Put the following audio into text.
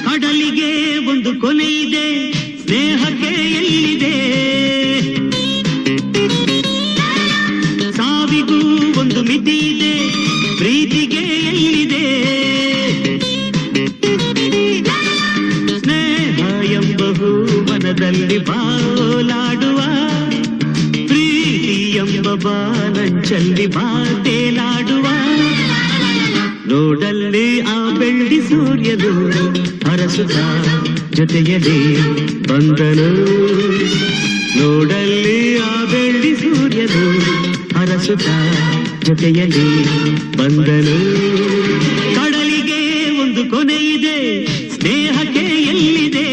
ಕಡಲಿಗೆ ಒಂದು ಕೊನೆ ಇದೆ, ಸ್ನೇಹಕ್ಕೆ ಎಲ್ಲಿದೆ? ಸಾವಿಗೂ ಒಂದು ಮಿತಿ ಇದೆ, ಪ್ರೀತಿಗೆ ಎಲ್ಲಿದೆ? ಸ್ನೇಹ ಎಂಬ ಮನದಲ್ಲಿ ಬಾಲಾಡುವ, ಪ್ರೀತಿ ಎಂಬ ಬಾನಂಚಲ್ಲಿ ಬಾತೇಲಾಡುವ. ನೋಡಲ್ಲಿ ಆ ಬೆಳ್ಳಿ ಸೂರ್ಯನು ಹರಸುತ್ತ ಜೊತೆಯಲ್ಲಿ ಬಂದನು. ನೋಡಲ್ಲಿ ಆ ಬೆಳ್ಳಿ ಸೂರ್ಯನು ಹರಸುತ್ತ ಜೊತೆಯಲ್ಲಿ ಬಂದನು. ಕಡಲಿಗೆ ಒಂದು ಕೊನೆ ಇದೆ, ಸ್ನೇಹಕ್ಕೆ ಎಲ್ಲಿದೆ?